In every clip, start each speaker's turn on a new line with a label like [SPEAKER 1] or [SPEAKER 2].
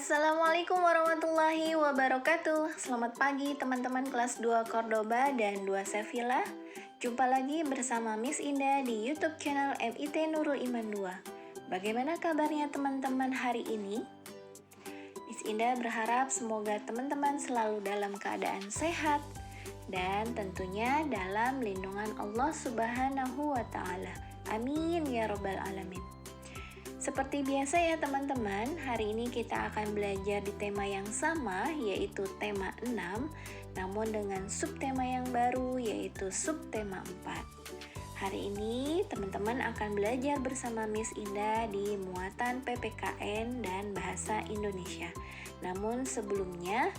[SPEAKER 1] Assalamualaikum warahmatullahi wabarakatuh. Selamat pagi teman-teman kelas 2 Cordoba dan 2 Sevilla. Jumpa lagi bersama Miss Indah di YouTube channel MIT Nurul Iman 2. Bagaimana kabarnya teman-teman hari ini? Miss Indah berharap semoga teman-teman selalu dalam keadaan sehat dan tentunya dalam lindungan Allah Subhanahu wa taala. Amin ya rabbal alamin. Seperti biasa ya teman-teman, hari ini kita akan belajar di tema yang sama, yaitu tema 6, namun dengan subtema yang baru, yaitu subtema 4. Hari ini teman-teman akan belajar bersama Miss Indah di muatan PPKN dan Bahasa Indonesia. Namun sebelumnya,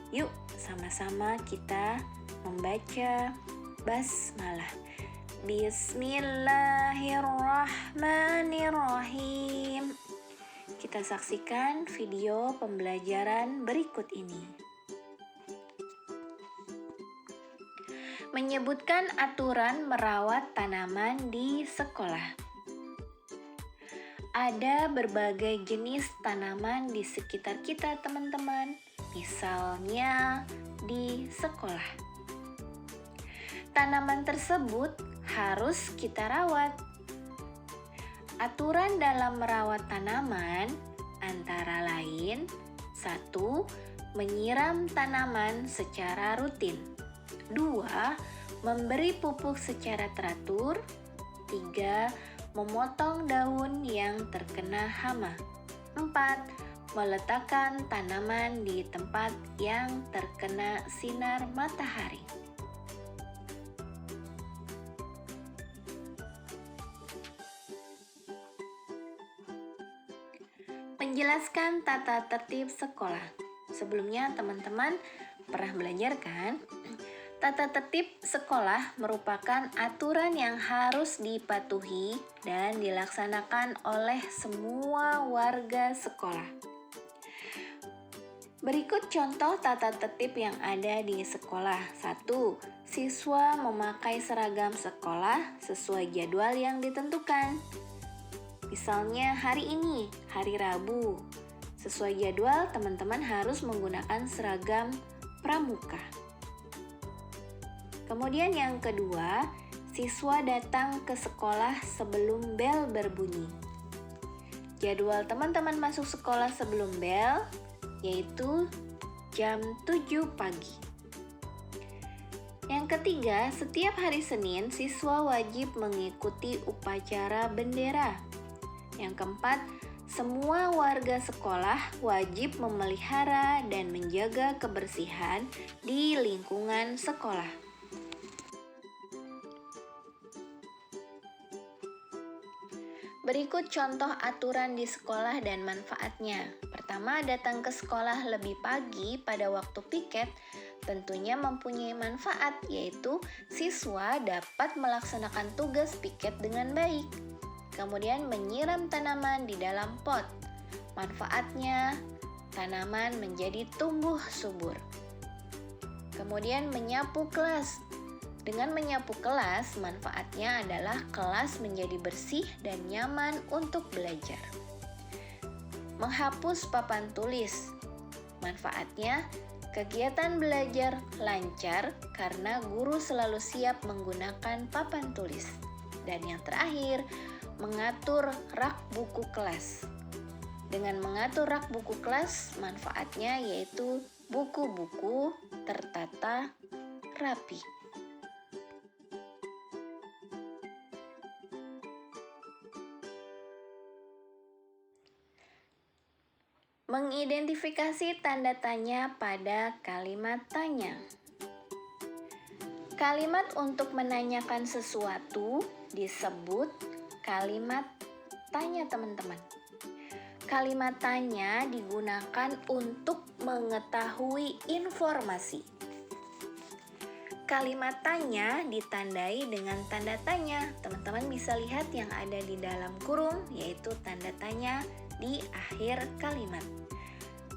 [SPEAKER 1] yuk sama-sama kita membaca basmalah. Bismillahirrahmanirrahim. Kita saksikan video pembelajaran berikut ini. Menyebutkan aturan merawat tanaman di sekolah. Ada berbagai jenis tanaman di sekitar kita, teman-teman. Misalnya di sekolah. Tanaman tersebut harus kita rawat. Aturan dalam merawat tanaman antara lain: 1. Menyiram tanaman secara rutin. 2. Memberi pupuk secara teratur. 3. Memotong daun yang terkena hama. 4. Meletakkan tanaman di tempat yang terkena sinar matahari. Menjelaskan tata tertib sekolah. Sebelumnya teman-teman pernah belajar kan? Tata tertib sekolah merupakan aturan yang harus dipatuhi dan dilaksanakan oleh semua warga sekolah. Berikut contoh tata tertib yang ada di sekolah. 1. Siswa memakai seragam sekolah sesuai jadwal yang ditentukan. Misalnya hari ini, hari Rabu. Sesuai jadwal, teman-teman harus menggunakan seragam pramuka. Kemudian yang kedua, siswa datang ke sekolah sebelum bel berbunyi. Jadwal teman-teman masuk sekolah sebelum bel, yaitu jam 7 pagi. Yang ketiga, setiap hari Senin, siswa wajib mengikuti upacara bendera. Yang keempat, semua warga sekolah wajib memelihara dan menjaga kebersihan di lingkungan sekolah. Berikut contoh aturan di sekolah dan manfaatnya. Pertama, datang ke sekolah lebih pagi pada waktu piket tentunya mempunyai manfaat, yaitu siswa dapat melaksanakan tugas piket dengan baik. Kemudian menyiram tanaman di dalam pot. Manfaatnya, tanaman menjadi tumbuh subur. Kemudian menyapu kelas. Dengan menyapu kelas, manfaatnya adalah kelas menjadi bersih dan nyaman untuk belajar. Menghapus papan tulis. Manfaatnya, kegiatan belajar lancar karena guru selalu siap menggunakan papan tulis. Dan yang terakhir, mengatur rak buku kelas. Dengan mengatur rak buku kelas, manfaatnya yaitu buku-buku tertata rapi. Mengidentifikasi tanda tanya pada kalimat tanya. Kalimat untuk menanyakan sesuatu disebut kalimat tanya, teman-teman. Kalimat tanya digunakan untuk mengetahui informasi. Kalimat tanya ditandai dengan tanda tanya. Teman-teman bisa lihat yang ada di dalam kurung, yaitu tanda tanya di akhir kalimat.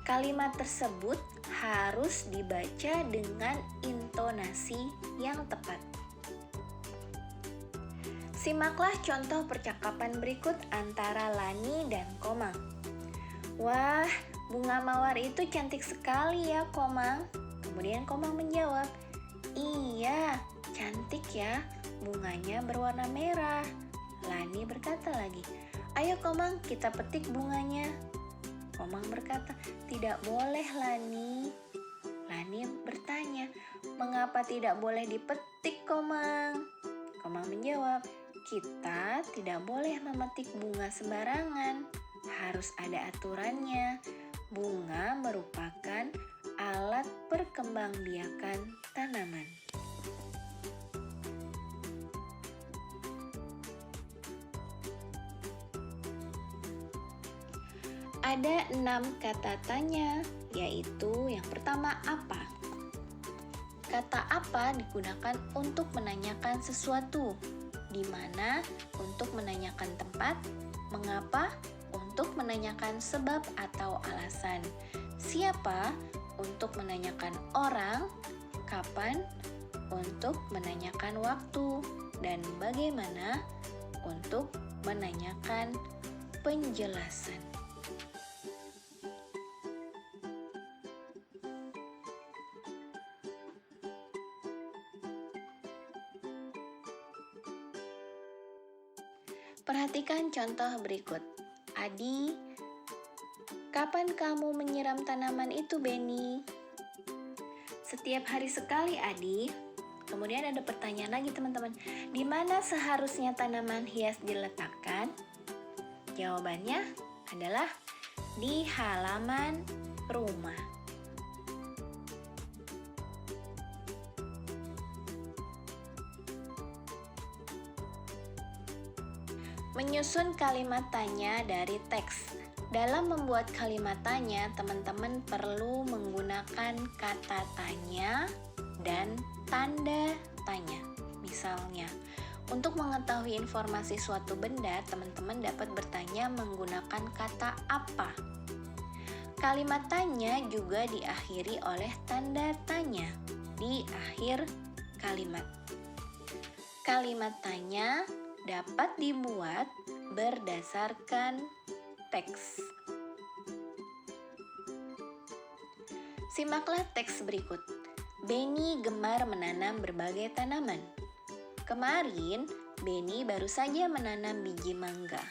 [SPEAKER 1] Kalimat tersebut harus dibaca dengan intonasi yang tepat. Simaklah contoh percakapan berikut antara Lani dan Komang. Wah, bunga mawar itu cantik sekali ya, Komang. Kemudian Komang menjawab, iya, cantik ya, bunganya berwarna merah. Lani berkata lagi, ayo Komang, kita petik bunganya. Komang berkata, tidak boleh Lani. Lani bertanya, mengapa tidak boleh dipetik Komang? Komang menjawab, kita tidak boleh memetik bunga sembarangan. Harus ada aturannya. Bunga merupakan alat perkembangbiakan tanaman. Ada 6 kata tanya, yaitu yang pertama apa. Kata apa digunakan untuk menanyakan sesuatu, di mana untuk menanyakan tempat, mengapa untuk menanyakan sebab atau alasan, siapa untuk menanyakan orang, kapan untuk menanyakan waktu, dan bagaimana untuk menanyakan penjelasan. Perhatikan contoh berikut. Adi, kapan kamu menyiram tanaman itu, Beni? Setiap hari sekali, Adi. Kemudian ada pertanyaan lagi, teman-teman. Di mana seharusnya tanaman hias diletakkan? Jawabannya adalah di halaman rumah. Menyusun kalimat tanya dari teks. Dalam membuat kalimat tanya, teman-teman perlu menggunakan kata tanya dan tanda tanya. Misalnya, untuk mengetahui informasi suatu benda, teman-teman dapat bertanya menggunakan kata apa. Kalimat tanya juga diakhiri oleh tanda tanya di akhir kalimat. Kalimat tanya dapat dibuat berdasarkan teks. Simaklah teks berikut. Beni gemar menanam berbagai tanaman. Kemarin, Beni baru saja menanam biji mangga.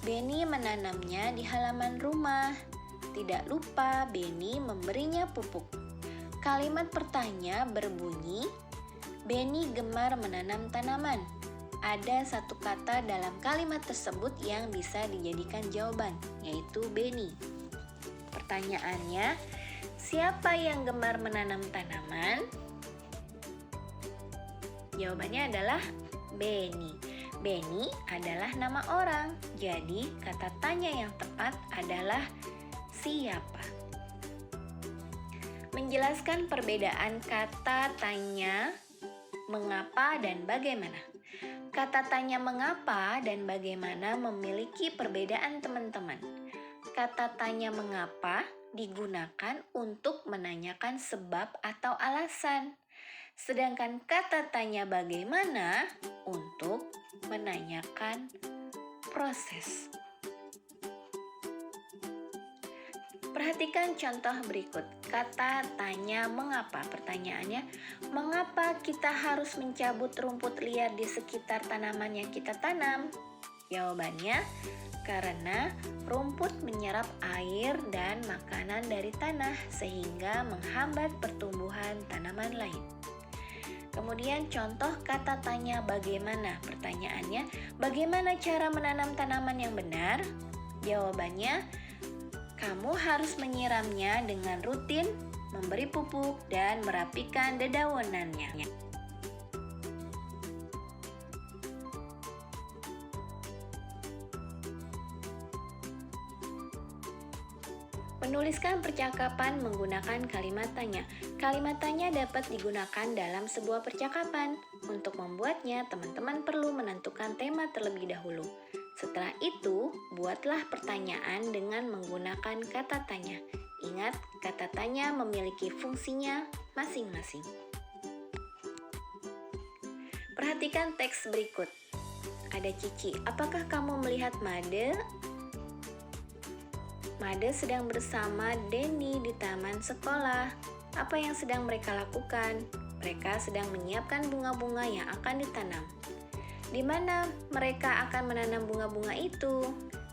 [SPEAKER 1] Beni menanamnya di halaman rumah. Tidak lupa Beni memberinya pupuk. Kalimat pertanyaan berbunyi, Beni gemar menanam tanaman. Ada satu kata dalam kalimat tersebut yang bisa dijadikan jawaban, yaitu Beni. Pertanyaannya, siapa yang gemar menanam tanaman? Jawabannya adalah Beni. Beni adalah nama orang, jadi kata tanya yang tepat adalah siapa. Menjelaskan perbedaan kata tanya, mengapa, dan bagaimana. Kata tanya mengapa dan bagaimana memiliki perbedaan, teman-teman. Kata tanya mengapa digunakan untuk menanyakan sebab atau alasan. Sedangkan kata tanya bagaimana untuk menanyakan proses. Perhatikan contoh berikut. Kata tanya mengapa. Pertanyaannya, mengapa kita harus mencabut rumput liar di sekitar tanaman yang kita tanam? Jawabannya, karena rumput menyerap air dan makanan dari tanah sehingga menghambat pertumbuhan tanaman lain. Kemudian contoh kata tanya bagaimana. Pertanyaannya, bagaimana cara menanam tanaman yang benar? Jawabannya, kamu harus menyiramnya dengan rutin, memberi pupuk, dan merapikan dedaunannya. Menuliskan percakapan menggunakan kalimat tanya. Kalimat tanya dapat digunakan dalam sebuah percakapan. Untuk membuatnya, teman-teman perlu menentukan tema terlebih dahulu. Setelah itu, buatlah pertanyaan dengan menggunakan kata tanya. Ingat, kata tanya memiliki fungsinya masing-masing. Perhatikan teks berikut. Ada Cici, apakah kamu melihat made? Made sedang bersama Denny di taman sekolah. Apa yang sedang mereka lakukan? Mereka sedang menyiapkan bunga-bunga yang akan ditanam. Di mana mereka akan menanam bunga-bunga itu?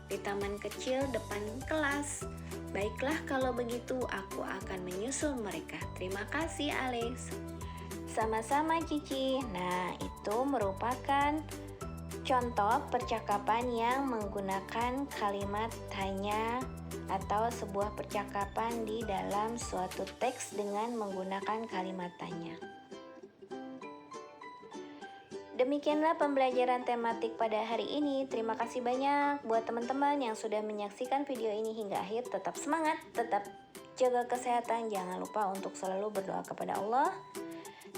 [SPEAKER 1] Di taman kecil depan kelas. Baiklah, kalau begitu aku akan menyusul mereka. Terima kasih, Alex. Sama-sama, Cici. Nah, itu merupakan contoh percakapan yang menggunakan kalimat tanya atau sebuah percakapan di dalam suatu teks dengan menggunakan kalimat tanya. Demikianlah pembelajaran tematik pada hari ini. Terima kasih banyak buat teman-teman yang sudah menyaksikan video ini hingga akhir. Tetap semangat, tetap jaga kesehatan. Jangan lupa untuk selalu berdoa kepada Allah.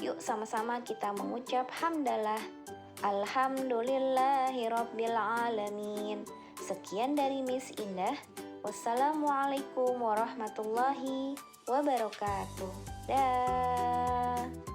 [SPEAKER 1] Yuk sama-sama kita mengucap hamdalah. Alhamdulillahirabbil alamin. Sekian dari Miss Indah. Wassalamualaikum warahmatullahi wabarakatuh. Dah.